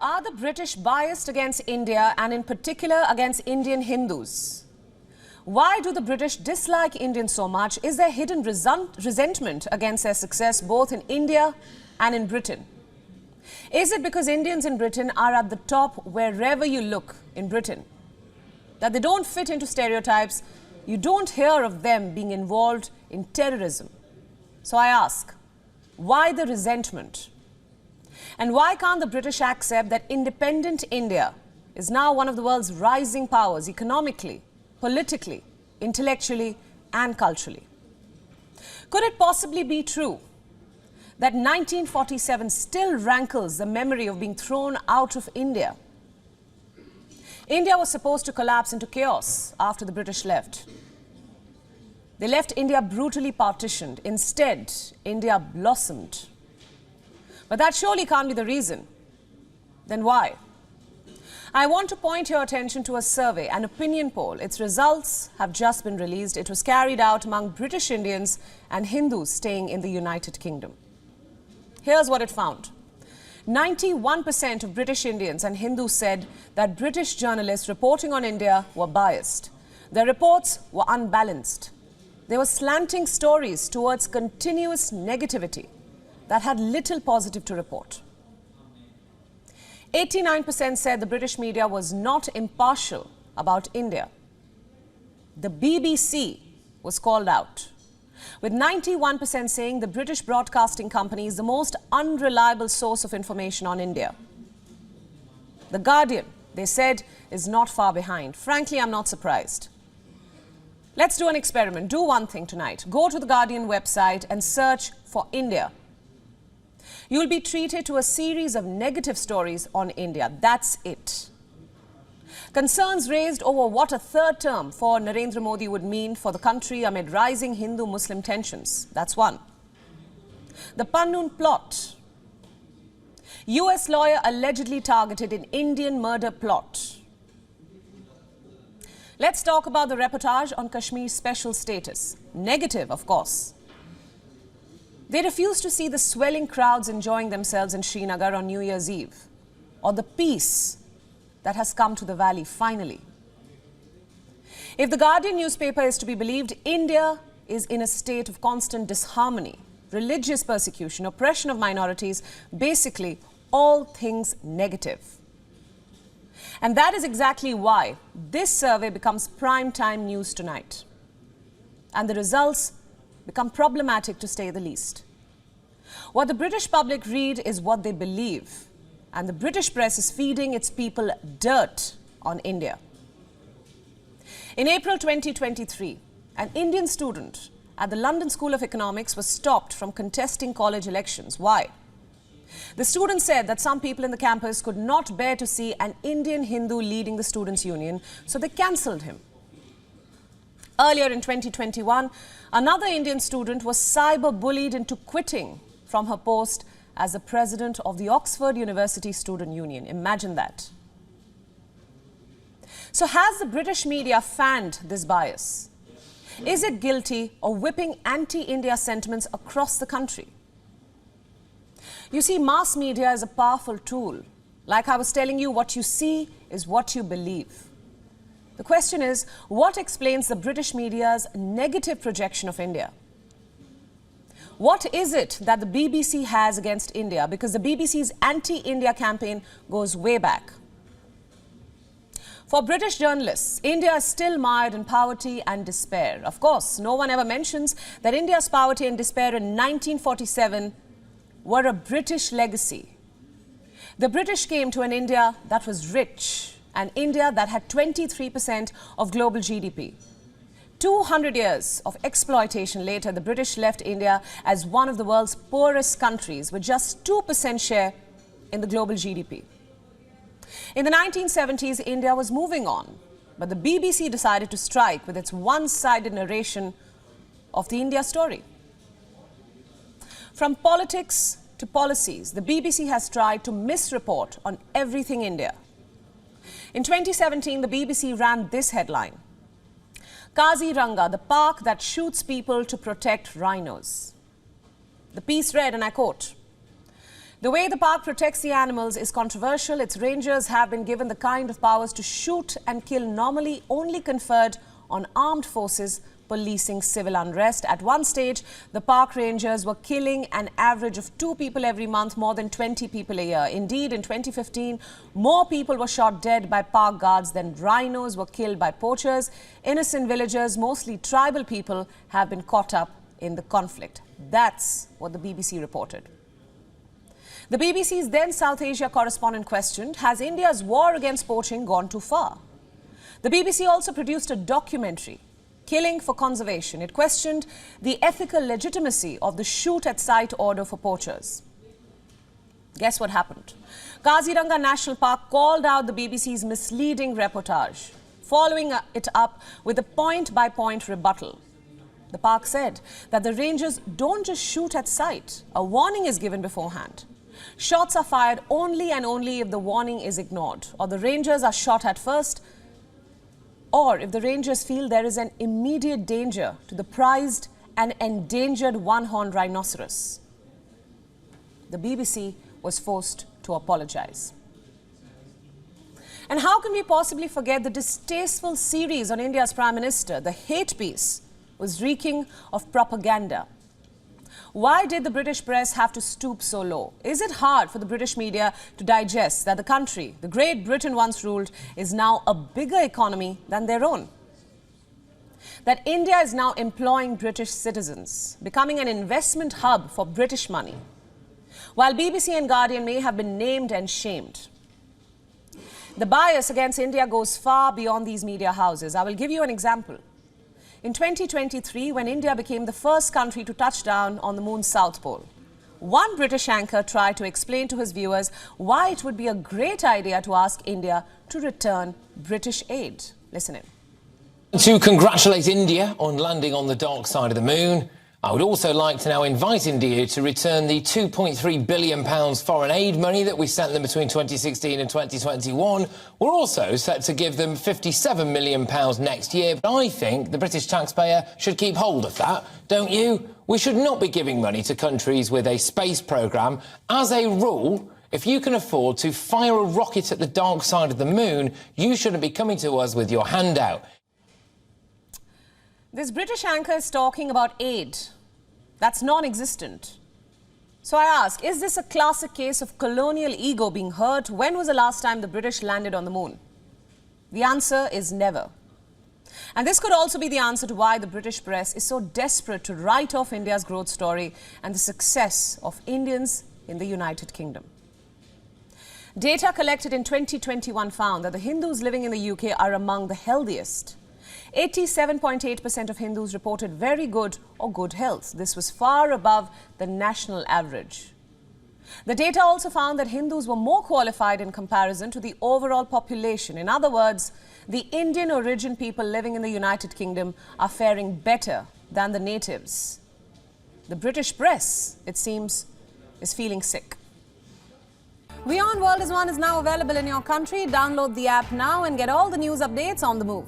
Are the British biased against India and in particular against Indian Hindus? Why do the British dislike Indians so much? Is there hidden resentment against their success both in India and in Britain? Is it because Indians in Britain are at the top wherever you look in Britain? That they don't fit into stereotypes, you don't hear of them being involved in terrorism. So I ask, why the resentment? And why can't the British accept that independent India is now one of the world's rising powers economically, politically, intellectually and culturally? Could it possibly be true that 1947 still rankles the memory of being thrown out of India? India was supposed to collapse into chaos after the British left. They left India brutally partitioned. Instead, India blossomed. But that surely can't be the reason. Then why? I want to point your attention to a survey, an opinion poll. Its results have just been released. It was carried out among British Indians and Hindus staying in the United Kingdom. Here's what it found. 91% of British Indians and Hindus said that British journalists reporting on India were biased. Their reports were unbalanced. They were slanting stories towards continuous negativity that had little positive to report. 89% said the British media was not impartial about India. The BBC was called out, with 91% saying the British broadcasting company is the most unreliable source of information on India. The Guardian, they said, is not far behind. Frankly, I'm not surprised. Let's do an experiment. Do one thing tonight. Go to the Guardian website and search for India. You'll be treated to a series of negative stories on India. That's it. Concerns raised over what a third term for Narendra Modi would mean for the country amid rising Hindu-Muslim tensions. That's one. The Pannoon plot. US lawyer allegedly targeted in Indian murder plot. Let's talk about the reportage on Kashmir's special status. Negative, of course. They refuse to see the swelling crowds enjoying themselves in Srinagar on New Year's Eve, or the peace that has come to the valley finally. If the Guardian newspaper is to be believed, India is in a state of constant disharmony, religious persecution, oppression of minorities, basically all things negative. And that is exactly why this survey becomes prime time news tonight. And the results become problematic to say the least. What the British public read is what they believe, and the British press is feeding its people dirt on India. In April 2023, an Indian student at the London School of Economics was stopped from contesting college elections. Why? The student said that some people in the campus could not bear to see an Indian Hindu leading the students' union, so they cancelled him. Earlier in 2021, another Indian student was cyber-bullied into quitting from her post as the president of the Oxford University Student Union. Imagine that. So has the British media fanned this bias? Is it guilty of whipping anti-India sentiments across the country? You see, mass media is a powerful tool. Like I was telling you, what you see is what you believe. The question is, what explains the British media's negative projection of India? What is it that the BBC has against India? Because the BBC's anti-India campaign goes way back. For British journalists, India is still mired in poverty and despair. Of course, no one ever mentions that India's poverty and despair in 1947 were a British legacy. The British came to an India that was rich, an India that had 23% of global GDP. 200 years of exploitation later, the British left India as one of the world's poorest countries with just 2% share in the global GDP. In the 1970s, India was moving on, but the BBC decided to strike with its one-sided narration of the India story. From politics to policies, the BBC has tried to misreport on everything India. In 2017, the BBC ran this headline: Kaziranga, the park that shoots people to protect rhinos. The piece read, and I quote, The way the park protects the animals is controversial. Its rangers have been given the kind of powers to shoot and kill normally only conferred on armed forces policing civil unrest. At one stage, the park rangers were killing an average of 2 people every month, more than 20 people a year. Indeed, in 2015, more people were shot dead by park guards than rhinos were killed by poachers. Innocent villagers, mostly tribal people, have been caught up in the conflict. That's what the BBC reported. The BBC's then South Asia correspondent questioned, has India's war against poaching gone too far? The BBC also produced a documentary, Killing for Conservation. It questioned the ethical legitimacy of the shoot-at-sight order for poachers. Guess what happened? Kaziranga National Park called out the BBC's misleading reportage, following it up with a point-by-point rebuttal. The park said that the rangers don't just shoot at sight. A warning is given beforehand. Shots are fired only and only if the warning is ignored, or the rangers are shot at first, or if the rangers feel there is an immediate danger to the prized and endangered one-horned rhinoceros. The BBC was forced to apologize. And how can we possibly forget the distasteful series on India's Prime Minister? The hate piece was reeking of propaganda. Why did the British press have to stoop so low? Is it hard for the British media to digest that the country the Great Britain once ruled is now a bigger economy than their own? That India is now employing British citizens, becoming an investment hub for British money, while BBC and Guardian may have been named and shamed. The bias against India goes far beyond these media houses. I will give you an example. In 2023, when India became the first country to touch down on the moon's south pole, one British anchor tried to explain to his viewers why it would be a great idea to ask India to return British aid. Listen in. To congratulate India on landing on the dark side of the moon, I would also like to now invite India to return the £2.3 billion foreign aid money that we sent them between 2016 and 2021. We're also set to give them £57 million next year. But I think the British taxpayer should keep hold of that, don't you? We should not be giving money to countries with a space programme. As a rule, if you can afford to fire a rocket at the dark side of the moon, you shouldn't be coming to us with your hand out. This British anchor is talking about aid that's non-existent. So I ask, is this a classic case of colonial ego being hurt? When was the last time the British landed on the moon? The answer is never. And this could also be the answer to why the British press is so desperate to write off India's growth story and the success of Indians in the United Kingdom. Data collected in 2021 found that the Hindus living in the UK are among the healthiest. 87.8% of Hindus reported very good or good health. This was far above the national average. The data also found that Hindus were more qualified in comparison to the overall population. In other words, the Indian origin people living in the United Kingdom are faring better than the natives. The British press, it seems, is feeling sick. WION World is now available in your country. Download the app now and get all the news updates on the move.